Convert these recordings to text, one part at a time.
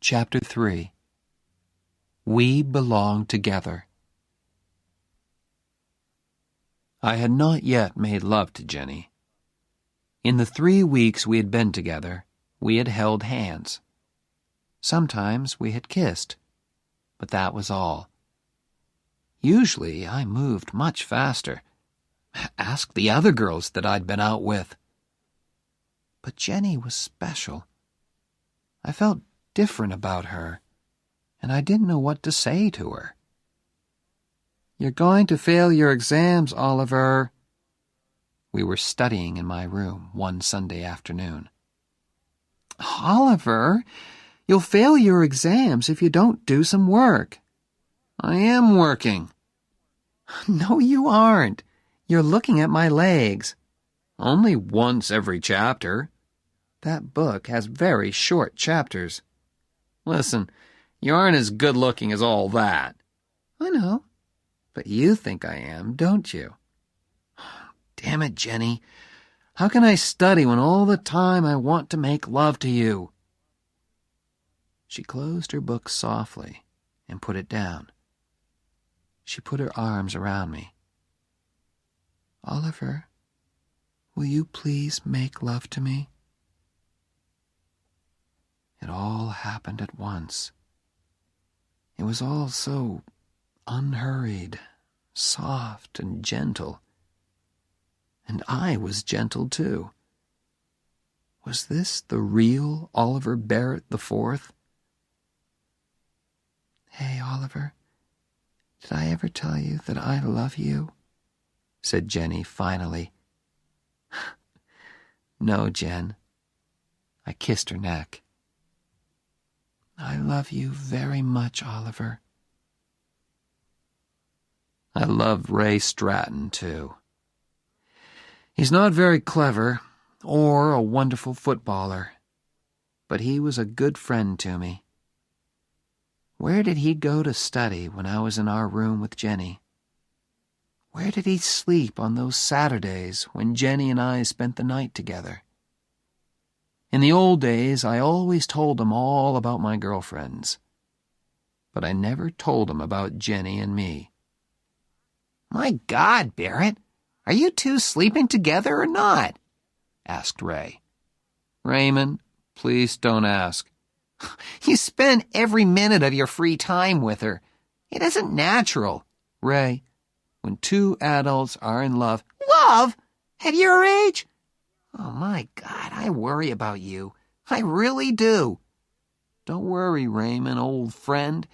Chapter 3. We Belong Together. I had not yet made love to Jenny. In the 3 weeks we had been together, we had held hands. Sometimes we had kissed, but that was all. Usually I moved much faster. Ask the other girls that I'd been out with. But Jenny was special. I felt different about her, and I didn't know what to say to her. "You're going to fail your exams, Oliver." We were studying in my room one Sunday afternoon. "Oliver, you'll fail your exams if you don't do some work." "I am working." "No, you aren't. You're looking at my legs." "Only once every chapter." "That book has very short chapters." "Listen, you aren't as good-looking as all that." "I know, but you think I am, don't you?" "Damn it, Jenny. How can I study when all the time I want to make love to you?" She closed her book softly and put it down. She put her arms around me. "Oliver, will you please make love to me?" It all happened at once. It was all so unhurried, soft and gentle. And I was gentle too. Was this the real Oliver Barrett IV? "Hey, Oliver, did I ever tell you that I love you?" said Jenny finally. "No, Jen." I kissed her neck. "I love you very much, Oliver." I love Ray Stratton, too. He's not very clever or a wonderful footballer, but he was a good friend to me. Where did he go to study when I was in our room with Jenny? Where did he sleep on those Saturdays when Jenny and I spent the night together? In the old days, I always told him all about my girlfriends, but I never told him about Jenny and me. "My God, Barrett, are you two sleeping together or not?" asked Ray. "Raymond, please don't ask." "You spend every minute of your free time with her. It isn't natural." "Ray, when two adults are in love—" "Love? At your age? Oh, my God, I worry about you. I really do." "Don't worry, Raymond, old friend.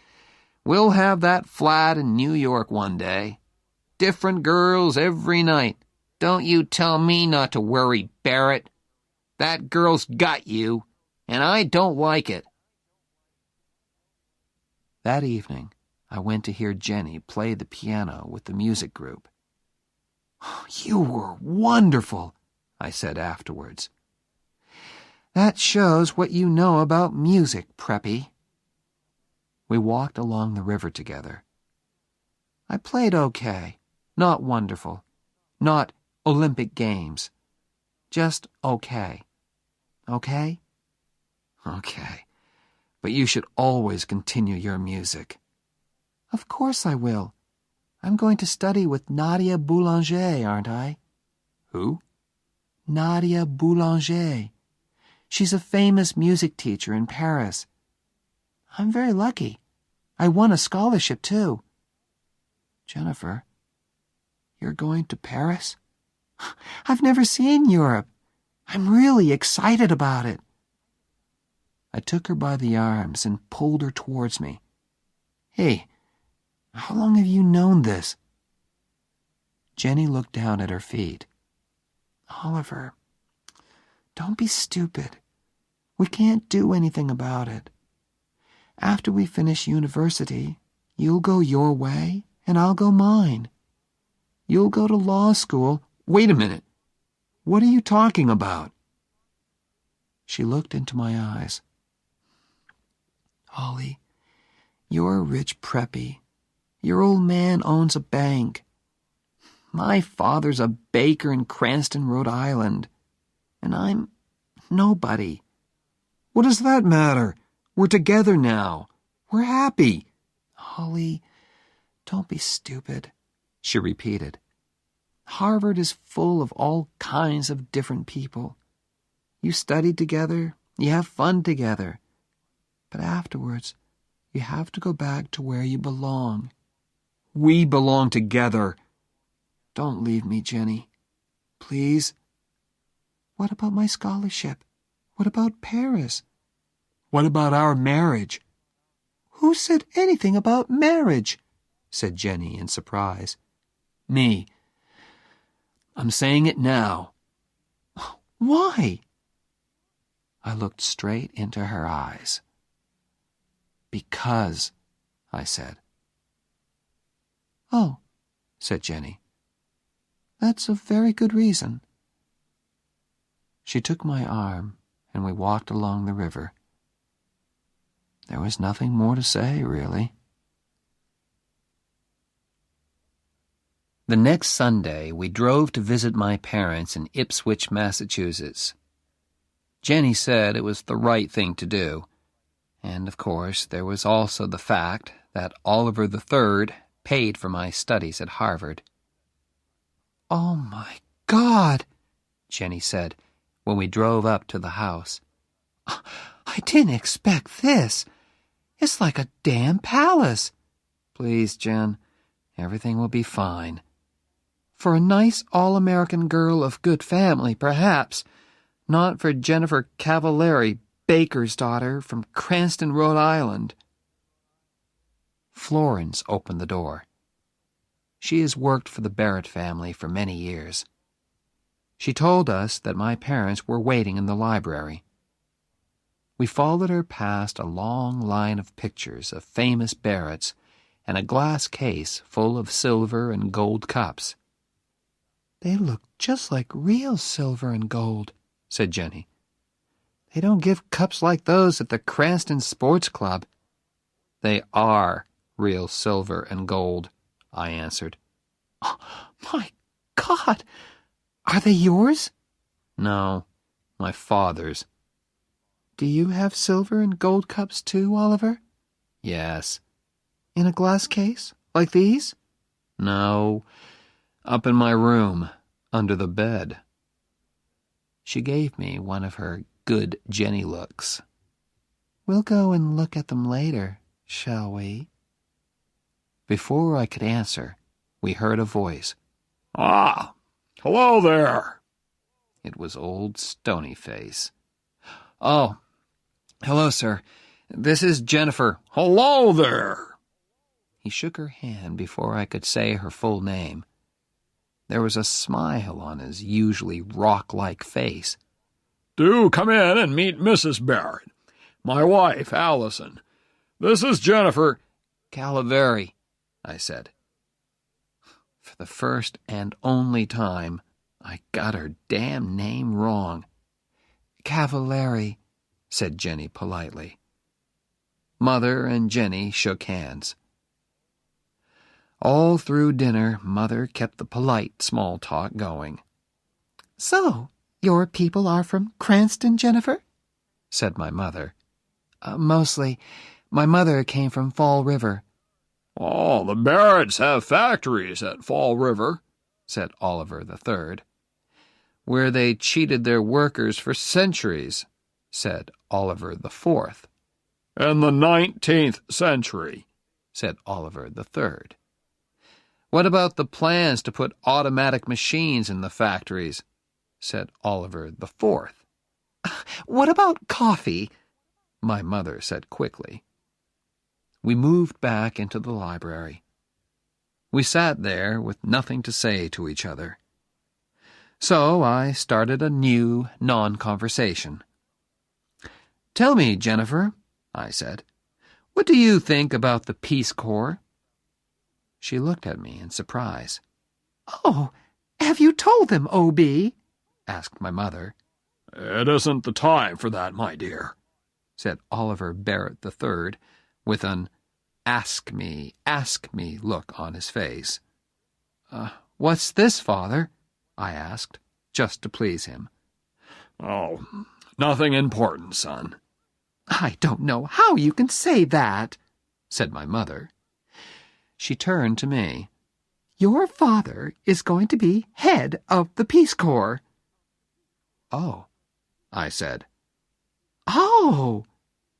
We'll have that flat in New York one day. Different girls every night. Don't you tell me not to worry, Barrett. That girl's got you, and I don't like it." That evening, I went to hear Jenny play the piano with the music group. "You were wonderful," I said afterwards. "That shows what you know about music, Preppy." We walked along the river together. I played okay, not wonderful, not Olympic Games, just okay. Okay? Okay. But you should always continue your music. "Of course I will. I'm going to study with Nadia Boulanger, aren't I?" "Who?" "Nadia Boulanger. She's a famous music teacher in Paris. I'm very lucky. I won a scholarship, too." "Jennifer, you're going to Paris?" "I've never seen Europe. I'm really excited about it." I took her by the arms and pulled her towards me. "Hey, how long have you known this?" Jenny looked down at her feet. "Oliver, don't be stupid. We can't do anything about it. After we finish university, you'll go your way and I'll go mine. You'll go to law school." "Wait a minute. What are you talking about?" She looked into my eyes. "Ollie, you're a rich preppy. Your old man owns a bank. My father's a baker in Cranston, Rhode Island. And I'm nobody." "What does that matter? We're together now. We're happy. Holly, don't be stupid, she repeated. Harvard is full of all kinds of different people. You study together, you have fun together. But afterwards, you have to go back to where you belong. We belong together. Don't leave me, Jenny. Please. What about my scholarship? What about Paris? What about our marriage? Who said anything about marriage? Said Jenny in surprise. Me. I'm saying it now. Why? I looked straight into her eyes. Because, I said. Oh, said Jenny. That's a very good reason. She took my arm, and we walked along the river. There was nothing more to say, really. The next Sunday, we drove to visit my parents in Ipswich, Massachusetts. Jenny said it was the right thing to do. And, of course, there was also the fact that Oliver III paid for my studies at Harvard. Oh, my God, Jenny said when we drove up to the house. I didn't expect this. It's like a damn palace. Please, Jen, everything will be fine. For a nice all-American girl of good family, perhaps. Not for Jennifer Cavilleri, baker's daughter from Cranston, Rhode Island. Florence opened the door. She has worked for the Barrett family for many years. She told us that my parents were waiting in the library. We followed her past a long line of pictures of famous Barretts and a glass case full of silver and gold cups. They look just like real silver and gold, said Jenny. They don't give cups like those at the Cranston Sports Club. They are real silver and gold, I answered. Oh, my God! Are they yours? No, my father's. Do you have silver and gold cups too, Oliver? Yes. In a glass case, like these? No, up in my room, under the bed. She gave me one of her good Jenny looks. We'll go and look at them later, shall we? Before I could answer, we heard a voice. Ah, hello there. It was old Stonyface. Oh, hello, sir. This is Jennifer. Hello there. He shook her hand before I could say her full name. There was a smile on his usually rock-like face. Do come in and meet Mrs. Barrett, my wife, Allison. This is Jennifer Cavilleri, I said. For the first and only time, I got her damn name wrong. Cavilleri, said Jenny politely. Mother and Jenny shook hands. All through dinner, Mother kept the polite small talk going. So, your people are from Cranston, Jennifer? Said my mother. Mostly. My mother came from Fall River. Oh, the Barretts have factories at Fall River, said Oliver III. Where they cheated their workers for centuries, said Oliver IV. In the 19th century, said Oliver III. What about the plans to put automatic machines in the factories? Said Oliver IV. What about coffee? My mother said quickly. We moved back into the library. We sat there with nothing to say to each other. So I started a new non-conversation. Tell me, Jennifer, I said, what do you think about the Peace Corps? She looked at me in surprise. Oh, have you told them, O.B.? Asked my mother. It isn't the time for that, my dear, said Oliver Barrett III, with an ask me look on his face. What's this, Father? I asked, just to please him. Oh, nothing important, son. "I don't know how you can say that," said my mother. She turned to me. "Your father is going to be head of the Peace Corps." "Oh," I said. "Oh,"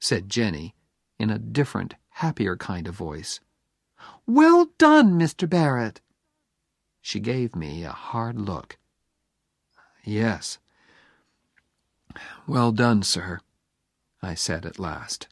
said Jenny, in a different, happier kind of voice. "Well done, Mr. Barrett." She gave me a hard look. "Yes. Well done, sir," I said at last.